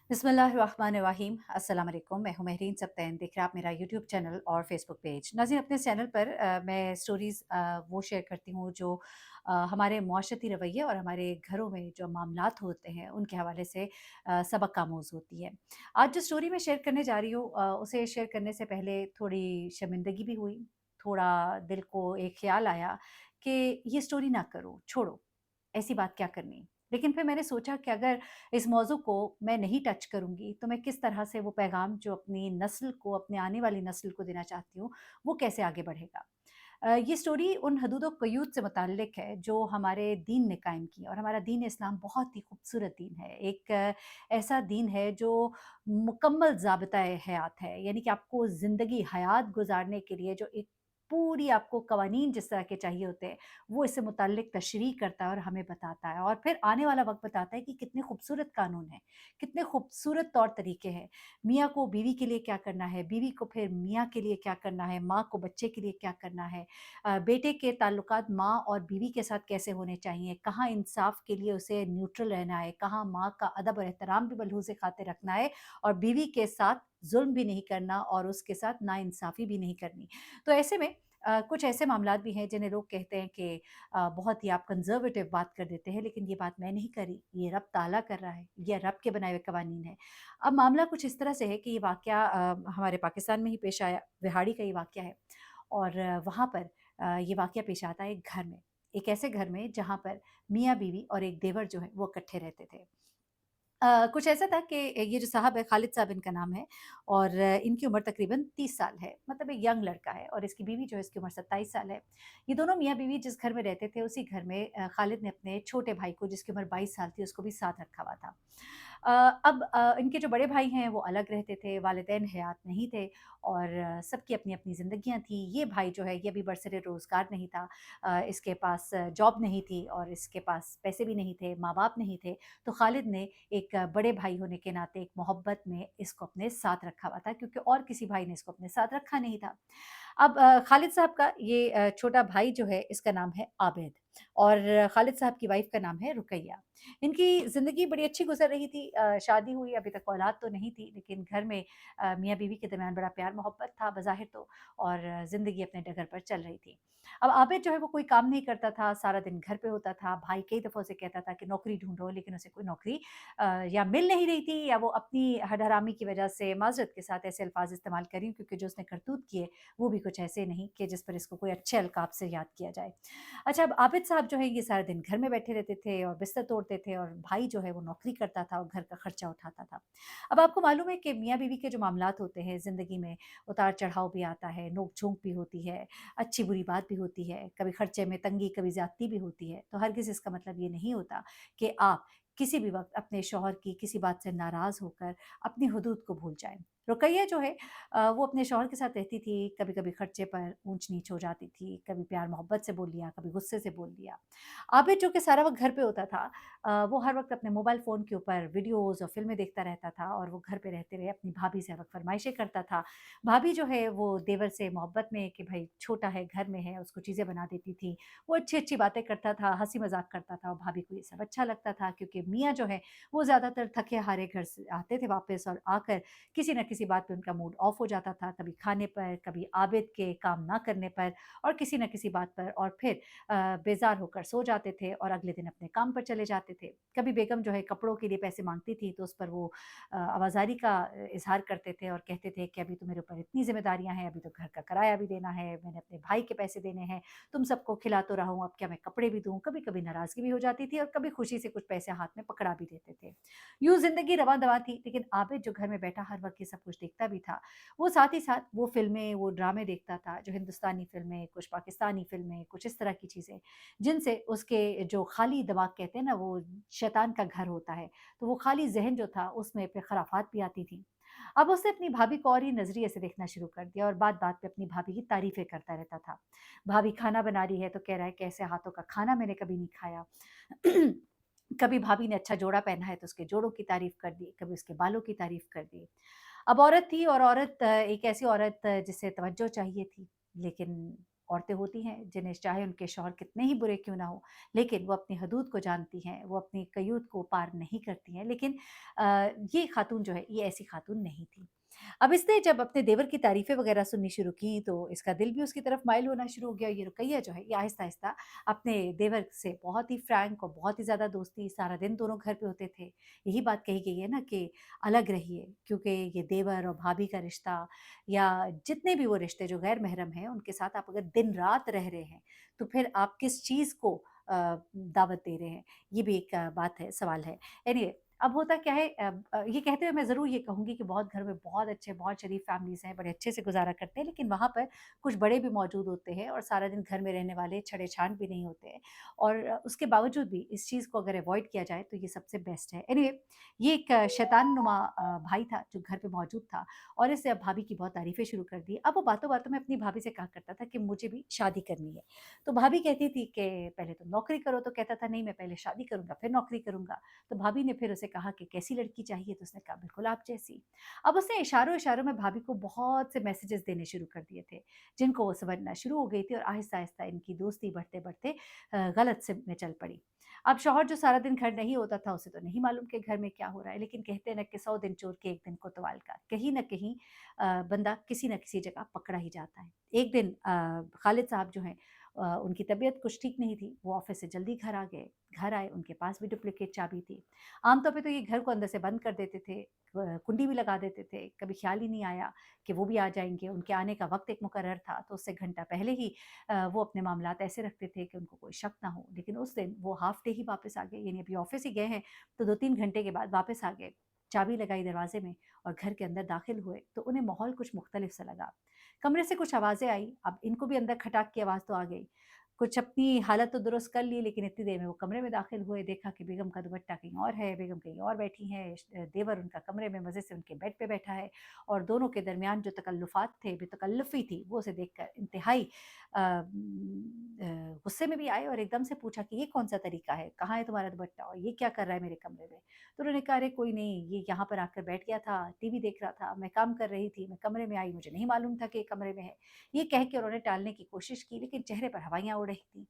बिस्मिल्लाहिर्रहमानिर्रहीम अस्सलाम वालेकुम। मैं हूँ महरीन सबतैन। देख रहे हैं आप मेरा यूट्यूब चैनल और फेसबुक पेज। नाज़रीन, अपने इस चैनल पर मैं स्टोरीज़ वो शेयर करती हूँ जो हमारे मुआशरती रवैये और हमारे घरों में जो मामलात होते हैं उनके हवाले से सबक आमूज़ होती है। आज जो स्टोरी मैं शेयर करने जा रही हूँ उसे शेयर करने से पहले थोड़ी शर्मिंदगी भी हुई। थोड़ा दिल को एक ख़्याल आया कि ये स्टोरी ना करो, छोड़ो, ऐसी बात क्या करनी। लेकिन फिर मैंने सोचा कि अगर इस मौज़ू को मैं नहीं टच करूँगी, तो मैं किस तरह से वो पैगाम जो अपनी नस्ल को, अपनी आने वाली नस्ल को देना चाहती हूँ, वो कैसे आगे बढ़ेगा। ये स्टोरी उन हदूद व क़यूद से मुताल्लिक है जो हमारे दीन ने कायम की, और हमारा दीन इस्लाम बहुत ही खूबसूरत दीन है। एक ऐसा दीन है जो मुकम्मल ज़ाबिता-ए हयात है, यानी कि आपको ज़िंदगी हयात गुज़ारने के लिए जो एक पूरी आपको कवानीन जिस तरह के चाहिए होते हैं, वो इससे मुतल्लिक तशरीह करता है और हमें बताता है, और फिर आने वाला वक़्त बताता है कि कितने खूबसूरत कानून हैं, कितने खूबसूरत तौर तरीके हैं। मियाँ को बीवी के लिए क्या करना है, बीवी को फिर मियाँ के लिए क्या करना है, माँ को बच्चे के लिए क्या करना है, बेटे के ताल्लुकात माँ और बीवी के साथ कैसे होने चाहिए, कहाँ इंसाफ के लिए उसे न्यूट्रल रहना है, कहाँ माँ का अदब और एहतराम भी मलहूज़ खातिर रखना है, और बीवी के साथ ज़ुल्म भी नहीं करना और उसके साथ नाइंसाफ़ी भी नहीं करनी। तो ऐसे में कुछ ऐसे मामलात भी हैं जिन्हें लोग कहते हैं कि बहुत ही आप कंज़र्वेटिव बात कर देते हैं, लेकिन ये बात मैं नहीं करी, ये रब ताला कर रहा है, ये रब के बनाए हुए कवानीन है। अब मामला कुछ इस तरह से है कि ये वाक़या हमारे पाकिस्तान में ही पेश आया, विहाड़ी का ये वाक़या है, और वहाँ पर ये वाक़या पेश आता है एक घर में। एक ऐसे घर में जहाँ पर मियाँ-बीवी और एक देवर जो है वो इकट्ठे रहते थे। कुछ ऐसा था कि ये जो साहब है, खालिद साहब इनका नाम है, और इनकी उम्र तकरीबन 30 साल है, मतलब एक यंग लड़का है, और इसकी बीवी जो है इसकी उम्र 27 साल है। ये दोनों मियाँ-बीवी जिस घर में रहते थे उसी घर में खालिद ने अपने छोटे भाई को, जिसकी उम्र 22 साल थी, उसको भी साथ रखा हुआ था। अब इनके जो बड़े भाई हैं वो अलग रहते थे, वालिदैन हयात नहीं थे, और सबकी अपनी-अपनी ज़िंदगियाँ थी। ये भाई जो है ये अभी बरसरे रोज़गार नहीं था, इसके पास जॉब नहीं थी और इसके पास पैसे भी नहीं थे, माँ-बाप नहीं थे। तो खालिद ने एक बड़े भाई होने के नाते एक मोहब्बत में इसको अपने साथ रखा हुआ था, क्योंकि और किसी भाई ने इसको अपने साथ रखा नहीं था। अब खालिद साहब का ये छोटा भाई जो है इसका नाम है आबिद, और खालिद साहब की वाइफ़ का नाम है रुकैया। इनकी ज़िंदगी बड़ी अच्छी गुज़र रही थी, शादी हुई, अभी तक औलाद तो नहीं थी, लेकिन घर में मियाँ-बीवी के दरमियान बड़ा प्यार-मोहब्बत था बज़ाहिर तो, और ज़िंदगी अपने डगर पर चल रही थी। अब आबिद जो है वो कोई काम नहीं करता था, सारा दिन घर पे होता था। भाई कई दफ़ा उसे कहता था कि नौकरी ढूँढो, लेकिन उसे कोई नौकरी या मिल नहीं रही थी, या वो अपनी हठहरामी की वजह से, माज़रत के साथ ऐसे अल्फ़ाज़ इस्तेमाल कर रही हूँ क्योंकि जो उसने करतूत किए वो भी कुछ ऐसे नहीं कि जिस पर इसको कोई अच्छे अलक़ाब से याद किया जाए। अच्छा, अब आबिद साहब जो है ये सारा दिन घर में बैठे रहते थे और बिस्तर तोड़ते थे, और भाई जो है वो नौकरी करता था और घर का खर्चा उठाता था। अब आपको मालूम है कि मियाँ-बीवी के जो मामलात होते हैं ज़िंदगी में, उतार-चढ़ाव भी आता है, नोक-झोंक भी होती है, अच्छी-बुरी बात भी होती है, कभी खर्चे में तंगी, कभी ज़्यादती भी होती है। तो हरगिज़ इसका मतलब ये नहीं होता कि आप किसी भी वक़्त अपने शौहर की किसी बात से नाराज़ होकर अपनी हुदूद को भूल जाएँ। रुकैया जो है वो अपने शौहर के साथ रहती थी, कभी-कभी खर्चे पर ऊँच-नीच हो जाती थी, कभी प्यार-मोहब्बत से बोल लिया, कभी गुस्से से बोल दिया। आबिद जो कि सारा वक़्त घर पे होता था, वो हर वक़्त अपने मोबाइल फ़ोन के ऊपर वीडियोज़ और फ़िल्में देखता रहता था, और वो घर पे रहते हुए अपनी भाभी से हर वक़्त फ़रमाइशें करता था। भाभी जो है वो देवर से मोहब्बत में कि भई छोटा है, घर में है, उसको चीज़ें बना देती थी। वो अच्छी-अच्छी बातें करता था, हँसी-मज़ाक करता था, और भाभी को ये सब अच्छा लगता था, क्योंकि मियाँ जो है वो ज़्यादातर थके-हारे घर से आते थे वापस, और आकर किसी न किसी बात पे उनका मूड ऑफ हो जाता था, कभी खाने पर, कभी आबिद के काम ना करने पर, और किसी न किसी बात पर, और फिर बेज़ार होकर सो जाते थे और अगले दिन अपने काम पर चले जाते थे। कभी बेगम जो है कपड़ों के लिए पैसे माँगती थी, तो उस पर वो आवाज़ारी का इज़हार करते थे और कहते थे कि अभी तो मेरे ऊपर इतनी ज़िम्मेदारियाँ हैं, अभी तो घर का किराया भी देना है, मैंने अपने भाई के पैसे देने हैं, तुम सबको खिला तो रहा हूँ, अब क्या मैं कपड़े भी दूँ? कभी-कभी नाराज़गी भी हो जाती थी, और कभी खुशी से कुछ पैसे हाथ में पकड़ा भी देते थे। यूँ ज़िंदगी रवां-दवां थी, लेकिन आबिद जो घर में बैठा हर वक़्त ये सब कुछ देखता भी था, वो साथ ही साथ वो फ़िल्में, वो ड्रामे देखता था, जो हिंदुस्तानी फ़िल्में, कुछ पाकिस्तानी फ़िल्में, कुछ इस तरह की चीज़ें, जिनसे उसके जो खाली दिमाग कहते हैं ना, वो शैतान का घर होता है, तो वो खाली ज़हन जो था उसमें फिर खराफ़ात भी आती थी। अब उसने अपनी भाभी को और ही नज़रिए से देखना शुरू कर दिया, और बात-बात पे अपनी भाभी की तारीफ़ें करता रहता था। भाभी खाना बना रही है तो कह रहा है, कैसे हाथों का खाना मैंने कभी नहीं खाया। कभी भाभी ने अच्छा जोड़ा पहना है तो उसके जोड़ों की तारीफ़ कर दी, कभी उसके बालों की तारीफ़ कर दी। अब औरत थी, और औरत एक ऐसी औरत जिसे तवज्जो चाहिए थी, लेकिन औरतें होती हैं जिन्हें चाहे उनके शौहर कितने ही बुरे क्यों ना हो, लेकिन वो अपनी हदूद को जानती हैं, वो अपनी कयूत को पार नहीं करती हैं। लेकिन ये खातून जो है, ये ऐसी खातून नहीं थी। अब इसने जब अपने देवर की तारीफ़ें वग़ैरह सुननी शुरू की, तो इसका दिल भी उसकी तरफ माइल होना शुरू हो गया। ये रुकैया जो है, ये आहिस्ता-आहिस्ता अपने देवर से बहुत ही फ्रैंक और बहुत ही ज़्यादा दोस्ती, सारा दिन दोनों घर पे होते थे। यही बात कही गई है ना कि अलग रहिए, क्योंकि ये देवर और भाभी का रिश्ता या जितने भी वो रिश्ते जो गैर महरम हैं, उनके साथ आप अगर दिन-रात रह रहे हैं, तो फिर आप किस चीज़ को दावत दे रहे हैं? ये भी एक बात है, सवाल है। एनीवे अब होता क्या है, ये कहते हुए मैं ज़रूर ये कहूँगी कि बहुत घर में बहुत अच्छे, बहुत शरीफ फैमिलीज़ हैं, बड़े अच्छे से गुज़ारा करते हैं, लेकिन वहाँ पर कुछ बड़े भी मौजूद होते हैं और सारा दिन घर में रहने वाले छड़े-छांट भी नहीं होते हैं। और उसके बावजूद भी इस चीज़ को अगर अवॉइड किया जाए, तो ये सबसे बेस्ट है। एनीवे ये एक शैतान नुमा भाई था, जो घर पे मौजूद था और इसने अब भाभी की बहुत तारीफ़ें शुरू कर दी। अब वो बातों-बातों में अपनी भाभी से कहा करता था कि मुझे भी शादी करनी है। तो भाभी कहती थी कि पहले तुम नौकरी करो, तो कहता था नहीं मैं पहले शादी करूँगा, फिर नौकरी करूँगा। तो भाभी ने फिर उसे कहा कि कैसी लड़की चाहिए? तो उसने कहा बिल्कुल आप जैसी। अब उसने इशारों-इशारों में भाभी को बहुत से मैसेजेस देने शुरू कर दिए थे, जिनको वो समझना शुरू हो गई थी और आहिस्ता-आहिस्ता इनकी दोस्ती बढ़ते-बढ़ते गलत सिमत में चल पड़ी। अब शौहर जो सारा दिन घर नहीं होता था, उसे तो नहीं मालूम कि घर में क्या हो रहा है, लेकिन कहते हैं ना कि 100 दिन चोर के 1 दिन कोतवाल का। कहीं न कहीं बंदा किसी न किसी जगह पकड़ा ही जाता है। एक दिन खालिद साहब जो हैं उनकी तबीयत कुछ ठीक नहीं थी, वो ऑफ़िस से जल्दी घर आ गए। घर आए, उनके पास भी डुप्लीकेट चाबी थी। आम तौर पे तो ये घर को अंदर से बंद कर देते थे, कुंडी भी लगा देते थे, कभी ख़्याल ही नहीं आया कि वो भी आ जाएँगे। उनके आने का वक़्त एक मुकर्रर था, तो उससे घंटा पहले ही वो अपने मामलात ऐसे रखते थे कि उनको कोई शक ना हो। लेकिन उस दिन वो हाफ़ डे ही वापस आ गए, यानी अभी ऑफ़िस ही गए हैं, तो 2-3 घंटे के बाद वापस आ गए। चाबी लगाई दरवाज़े में और घर के अंदर दाखिल हुए, तो उन्हें माहौल कुछ मुख़्तलिफ़ सा लगा। कमरे से कुछ आवाज़ें आई, अब इनको भी अंदर खटाक की आवाज़ तो आ गई। कुछ अपनी हालत तो दुरुस्त कर ली, लेकिन इतनी देर में वो कमरे में दाखिल हुए, देखा कि बेगम का दुपट्टा कहीं और है, बेगम कहीं और बैठी हैं, देवर उनका कमरे में मज़े से उनके बेड पे बैठा है और दोनों के दरमियान जो तकल्लुफ़ात थे, बेतकल्लुफ़ी थी, वो उसे देखकर इंतहाई गुस्से में भी आए और एकदम से पूछा कि ये कौन-सा तरीका है? कहाँ है तुम्हारा दुपट्टा और ये क्या कर रहा है मेरे कमरे में? तो उन्होंने कहा, "अरे कोई नहीं, ये यहाँ पर आकर बैठ गया था, टीवी देख रहा था, मैं काम कर रही थी, मैं कमरे में आई, मुझे नहीं मालूम था कि ये कमरे में है।" ये कह के उन्होंने टालने की कोशिश की, लेकिन चेहरे पर हवाइयाँ उड़ रही थीं।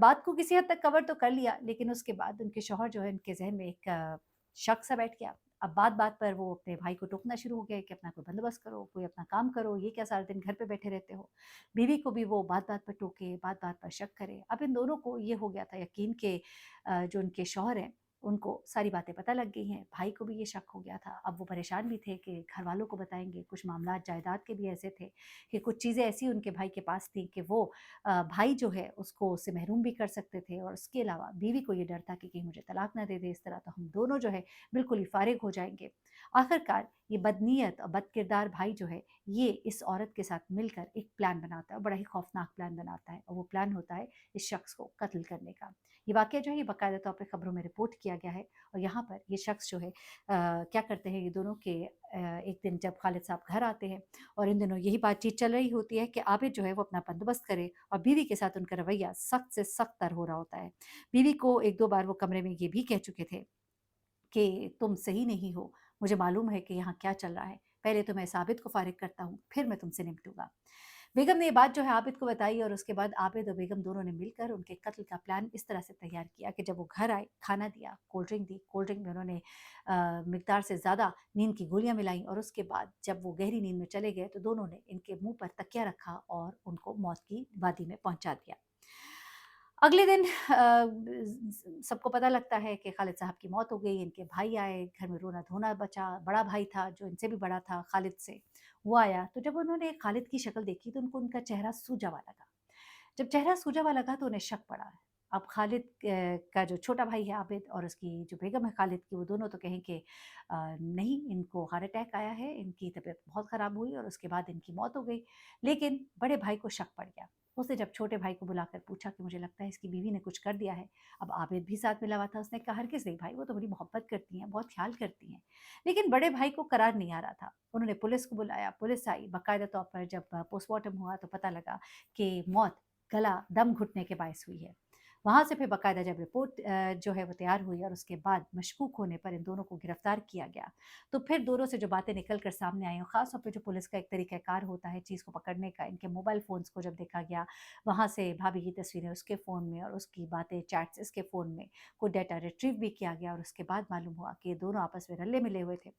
बात को किसी हद तक कवर तो कर लिया, लेकिन उसके बाद उनके शौहर जो है, उनके ज़हन में एक शक सा बैठ गया। अब बात-बात पर वो अपने भाई को टोकना शुरू हो गए कि अपना कोई बंदोबस्त करो, कोई अपना काम करो, ये क्या सारा दिन घर पे बैठे रहते हो। बीवी को भी वो बात-बात पर टोके, बात-बात पर शक करे। अब इन दोनों को ये हो गया था यकीन कि जो उनके शौहर हैं, उनको सारी बातें पता लग गई हैं। भाई को भी ये शक हो गया था। अब वो परेशान भी थे कि घरवालों को बताएँगे। कुछ मामलात जायदाद के भी ऐसे थे कि कुछ चीज़ें ऐसी उनके भाई के पास थी कि वो भाई जो है उसको उससे महरूम भी कर सकते थे और उसके अलावा बीवी को ये डर था कि कहीं मुझे तलाक ना दे दे, इस तरह तो हम दोनों जो है बिल्कुल ही फ़ारिग हो जाएँगे। आखिरकार ये बदनीयत और बदकिरदार भाई जो है, ये इस औरत के साथ मिलकर एक प्लान बनाता है और बड़ा ही खौफ़नाक प्लान बनाता है और वो प्लान होता है इस शख्स को कत्ल करने का। ये वाक़या जो है, ये बाकायदा तौर पे खबरों में रिपोर्ट किया गया है और यहाँ पर ये शख्स जो है क्या करते हैं ये दोनों के एक दिन जब खालिद साहब घर आते हैं और इन दिनों यही बातचीत चल रही होती है कि आबिद जो है वो अपना बंदोबस्त करे और बीवी के साथ उनका रवैया सख्त से सख्त तर हो रहा होता है। बीवी को 1-2 बार वो कमरे में ये भी कह चुके थे कि तुम सही नहीं हो, मुझे मालूम है कि यहाँ क्या चल रहा है। पहले तो मैं इस आबिद को फ़ारिग करता हूँ, फिर मैं तुमसे निपटूँगा। बेगम ने ये बात जो है आबिद को बताई और उसके बाद आबिद और बेगम दोनों ने मिलकर उनके कत्ल का प्लान इस तरह से तैयार किया कि जब वो घर आए, खाना दिया, कोल्ड ड्रिंक दी, कोल्ड ड्रिंक में उन्होंने मिकदार से ज़्यादा नींद की गोलियाँ मिलाईं और उसके बाद जब वो गहरी नींद में चले गए, तो दोनों ने इनके मुँह पर तकिया रखा और उनको मौत की वादी में पहुँचा दिया। अगले दिन सबको पता लगता है कि खालिद साहब की मौत हो गई, इनके भाई आए, घर में रोना-धोना बचा, बड़ा भाई था जो इनसे भी बड़ा था खालिद से, वो आया, तो जब उन्होंने खालिद की शक्ल देखी तो उनको उनका चेहरा सूजा हुआ लगा। जब चेहरा सूजा हुआ लगा तो उन्हें शक पड़ा। अब खालिद का जो छोटा भाई है आबिद और उसकी जो बेगम है खालिद की, वो दोनों तो कहें कि नहीं इनको हार्ट अटैक आया है, इनकी तबीयत बहुत ख़राब हुई और उसके बाद इनकी मौत हो गई। लेकिन बड़े भाई को शक पड़ गया। उसने जब छोटे भाई को बुलाकर पूछा कि मुझे लगता है इसकी बीवी ने कुछ कर दिया है। अब आबिद भी साथ मिला हुआ था, उसने कहा हरगिज़ नहीं भाई, वो तो बड़ी मोहब्बत करती हैं, बहुत ख़्याल करती हैं। लेकिन बड़े भाई को करार नहीं आ रहा था। उन्होंने पुलिस को बुलाया, पुलिस आई, बाकायदा तौर पर जब पोस्टमार्टम हुआ तो पता लगा कि मौत गला दम घुटने के बायस हुई है। वहाँ से फिर बाकायदा जब रिपोर्ट जो है वो तैयार हुई और उसके बाद मशकूक होने पर इन दोनों को गिरफ्तार किया गया। तो फिर दोनों से जो बातें निकल कर सामने आई और ख़ास तौर पे जो पुलिस का एक तरीक़ाकार होता है चीज़ को पकड़ने का, इनके मोबाइल फ़ोन्स को जब देखा गया, वहाँ से भाभी की तस्वीरें उसके फ़ोन में और उसकी बातें, चैट्स इसके फ़ोन में, कोई डाटा रिट्रीव भी किया गया और उसके बाद मालूम हुआ कि ये दोनों आपस में रले-मिले हुए थे।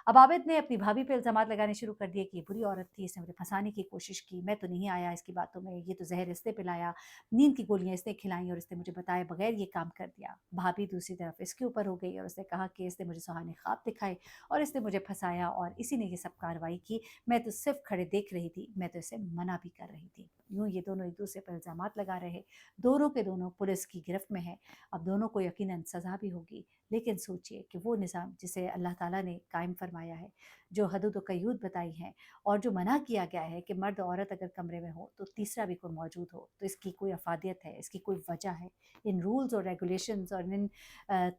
अब आबिद ने अपनी भाभी पे इल्ज़ामात लगाने शुरू कर दिए कि ये बुरी औरत थी, इसने मुझे फँसाने की कोशिश की, मैं तो नहीं आया इसकी बातों में, ये तो ज़हर इसने पिलाया, नींद की गोलियाँ इसने खिलाई और इसने मुझे बताए बगैर ये काम कर दिया। भाभी दूसरी तरफ इसके ऊपर हो गई और उसने कहा कि इसने मुझे सुहाने ख्वाब दिखाए और इसने मुझे फँसाया और इसी ने ये सब कार्रवाई की। मैं तो सिर्फ़ खड़े देख रही थी, मैं तो इसे मना भी कर रही थी। यूँ ये दोनों एक-दूसरे पर इल्ज़ामात लगा रहे। दोनों के दोनों पुलिस की गिरफ्त में हैं। अब दोनों को यकीनन सज़ा भी होगी। लेकिन सोचिए कि वो निज़ाम जिसे अल्लाह ताला ने कायम फ़रमाया है, जो हदूद व क़यूद बताई हैं और जो मना किया गया है कि मर्द औरत अगर कमरे में हो तो तीसरा भी कोई मौजूद हो, तो इसकी कोई अफ़ादियत है, इसकी कोई वजह है। इन रूल्स और रेगुलेशंस और इन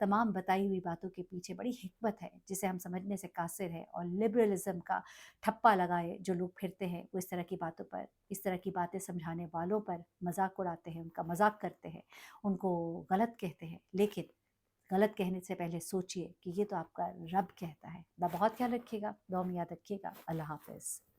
तमाम बताई हुई बातों के पीछे बड़ी हिकमत है, जिसे हम समझने से कासिर है और लिबरलिज़्म का ठप्पा लगाए जो लोग फिरते हैं, वो इस तरह की बातों पर, इस तरह की बातें समझाने वालों पर मज़ाक उड़ाते हैं, उनका मज़ाक करते हैं, उनको गलत कहते हैं। लेकिन गलत कहने से पहले सोचिए कि ये तो आपका रब कहता है। अपना बहुत ख्याल रखिएगा, दुआ में याद रखिएगा। अल्लाह हाफ़िज़।